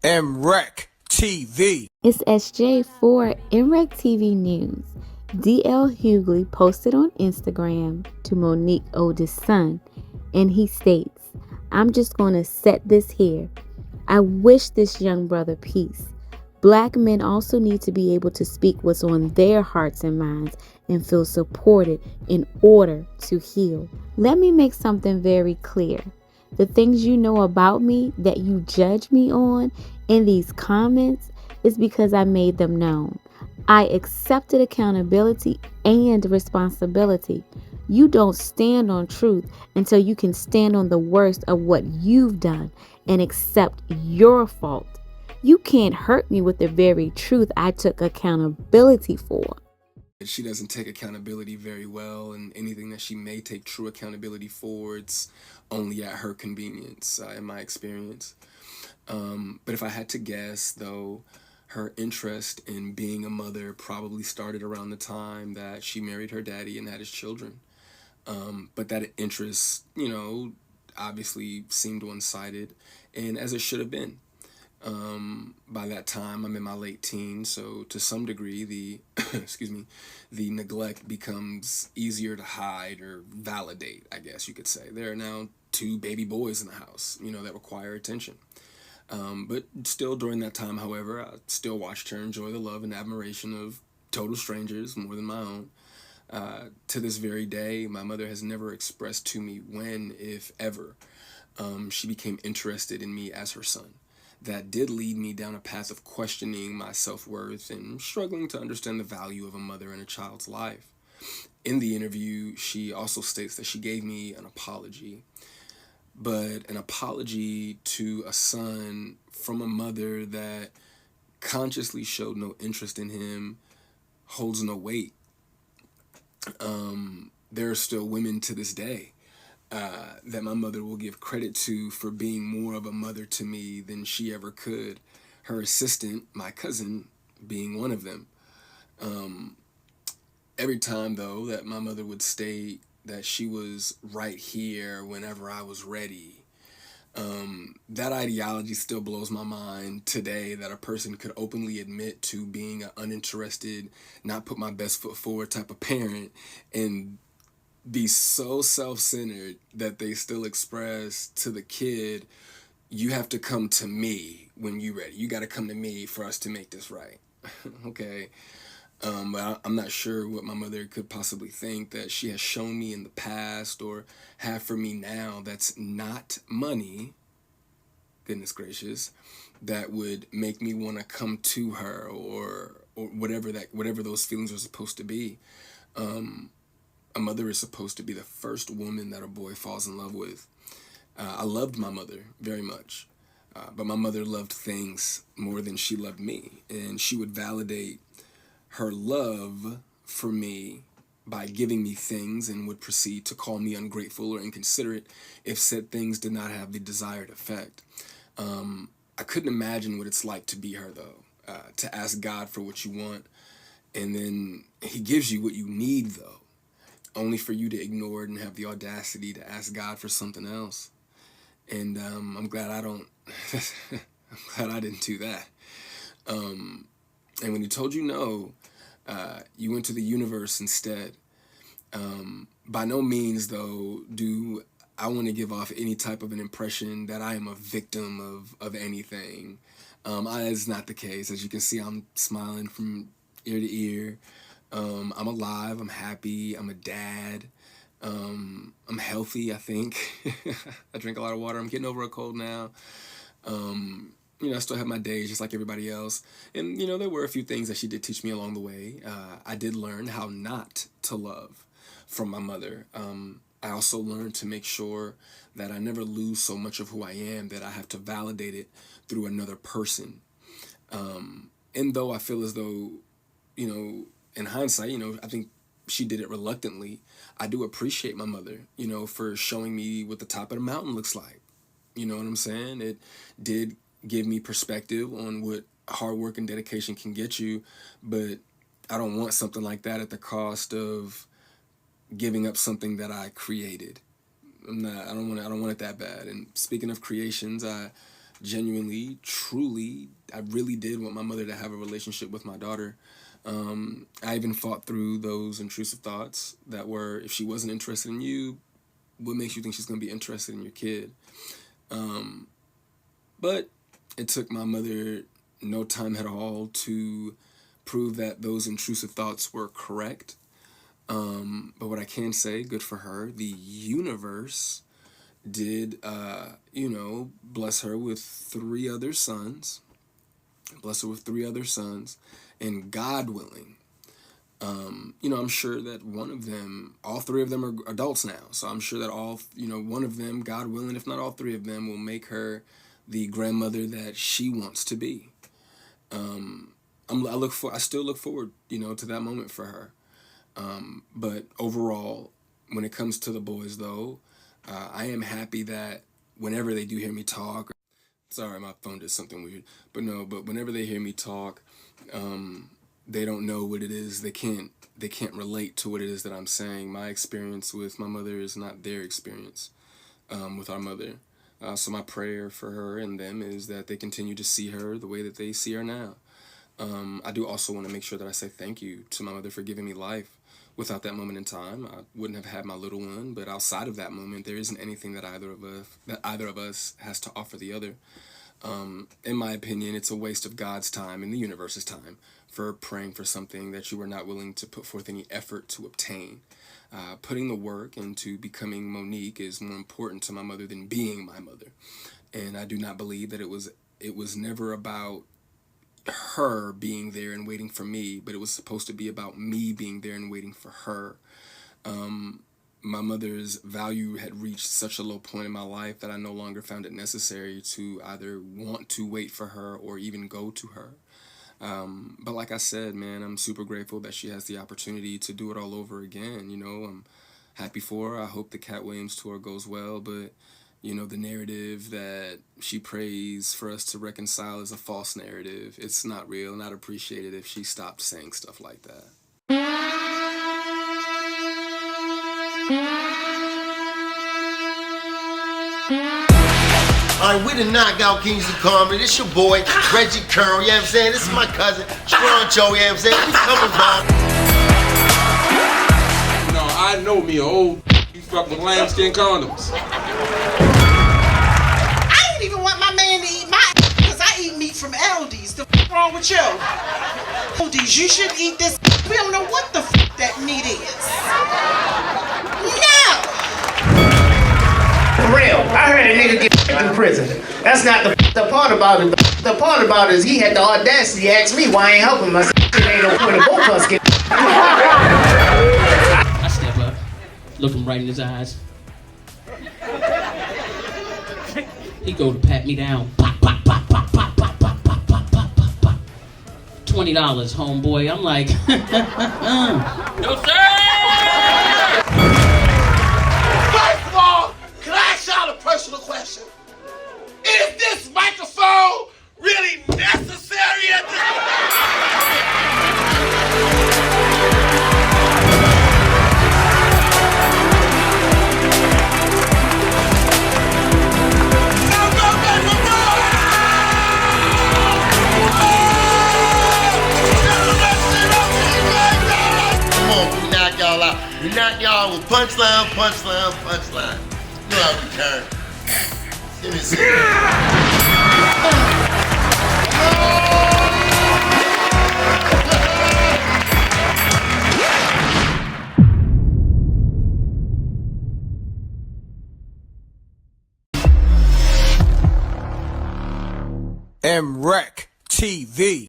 MREC TV. It's SJ for NREC TV News. DL Hughley posted on Instagram to Monique's oldest son, and he states, "I'm just going to set this here. I wish this young brother peace. Black men also need to be able to speak what's on their hearts and minds and feel supported in order to heal. Let me make something very clear. The things you know about me that you judge me on in these comments is because I made them known. I accepted accountability and responsibility. You don't stand on truth until you can stand on the worst of what you've done and accept your fault. You can't hurt me with the very truth I took accountability for." She doesn't take accountability very well, and anything that she may take true accountability for, it's only at her convenience, in my experience. But if I had to guess, though, her interest in being a mother probably started around the time that she married her daddy and had his children. But that interest, obviously seemed one-sided, and as it should have been. By that time, I'm in my late teens, so to some degree, the the neglect becomes easier to hide or validate, I guess you could say. There are now two baby boys in the house, that require attention. But still, during that time, however, I still watched her enjoy the love and admiration of total strangers more than my own. To this very day, my mother has never expressed to me when, if ever, she became interested in me as her son. That did lead me down a path of questioning my self-worth and struggling to understand the value of a mother in a child's life. In the interview, she also states that she gave me an apology, but an apology to a son from a mother that consciously showed no interest in him holds no weight. There are still women to this day that my mother will give credit to for being more of a mother to me than she ever could. Her assistant, my cousin, being one of them. Every time, though, that my mother would state that she was right here whenever I was ready, that ideology still blows my mind today, that a person could openly admit to being an uninterested, not put my best foot forward type of parent and be so self-centered that they still express to the kid, you have to come to me when you're ready. You got to come to me for us to make this right. Okay. But I'm not sure what my mother could possibly think that she has shown me in the past or have for me now that's not money, goodness gracious, that would make me want to come to her or whatever those feelings are supposed to be. A mother is supposed to be the first woman that a boy falls in love with. I loved my mother very much, but my mother loved things more than she loved me, and she would validate her love for me by giving me things and would proceed to call me ungrateful or inconsiderate if said things did not have the desired effect. I couldn't imagine what it's like to be her, though, to ask God for what you want, and then he gives you what you need, though, only for you to ignore it and have the audacity to ask God for something else. And I'm glad I don't. I'm glad I didn't do that. And when he told you no, you went to the universe instead. By no means, though, do I want to give off any type of an impression that I am a victim of anything. That's not the case. As you can see, I'm smiling from ear to ear. I'm alive. I'm happy. I'm a dad. I'm healthy, I think. I drink a lot of water. I'm getting over a cold now. I still have my days just like everybody else. And, there were a few things that she did teach me along the way. I did learn how not to love from my mother. I also learned to make sure that I never lose so much of who I am that I have to validate it through another person. And though I feel as though, in hindsight, I think she did it reluctantly, I do appreciate my mother, for showing me what the top of the mountain looks like. You know what I'm saying? It did give me perspective on what hard work and dedication can get you, but I don't want something like that at the cost of giving up something that I created. I don't want it that bad. And speaking of creations, I genuinely, truly, I really did want my mother to have a relationship with my daughter. I even fought through those intrusive thoughts that were, if she wasn't interested in you, what makes you think she's going to be interested in your kid? But it took my mother no time at all to prove that those intrusive thoughts were correct. But what I can say, good for her, the universe did, bless her with three other sons. And God willing, I'm sure that all three of them are adults now. So I'm sure that one of them, God willing, if not all three of them, will make her the grandmother that she wants to be. I still look forward, to that moment for her. But overall, when it comes to the boys, though, I am happy that whenever they do hear me talk, sorry, my phone did something weird, but whenever they hear me talk, they don't know what it is. They can't relate to what it is that I'm saying. My experience with my mother is not their experience with our mother. So my prayer for her and them is that they continue to see her the way that they see her now. I do also want to make sure that I say thank you to my mother for giving me life. Without that moment in time, I wouldn't have had my little one. But outside of that moment, there isn't anything that either of us has to offer the other. In my opinion, it's a waste of God's time and the universe's time for praying for something that you are not willing to put forth any effort to obtain. Putting the work into becoming Monique is more important to my mother than being my mother. And I do not believe that it was never about her being there and waiting for me, but it was supposed to be about me being there and waiting for her. My mother's value had reached such a low point in my life that I no longer found it necessary to either want to wait for her or even go to her. But like I said, man, I'm super grateful that she has the opportunity to do it all over again. I'm happy for her. I hope the Cat Williams tour goes well, but the narrative that she prays for us to reconcile is a false narrative. It's not real, and I'd appreciate it if she stopped saying stuff like that. Alright, we the Knockout Kings of Comedy. This your boy, Reggie Curl, you know what I'm saying? This is my cousin, Stroncho, you know what I'm saying? We coming by. I know me, old you fuck with lambskin condoms. I don't even want my man to eat my because I eat meat from Aldi's. The f wrong with you? Aldi's, you should eat this. We don't know what the f that meat is. No! For real, I heard a nigga get in prison. That's not the part about it. The part about it is he had the audacity to ask me why I ain't helping him. I said, it ain't no point of both of us get. I step up, look him right in his eyes. He go to pat me down. Pop, pop, pop, pop, pop, pop, pop, pop, pop, pop, pop, pop, pop. $20, homeboy. I'm like, no sir! First of all, can I ask y'all a personal question? Is this microphone really necessary at this point? We knock y'all with punchline, punchline, punchline. You know how we turn. Give me a second. MREC TV.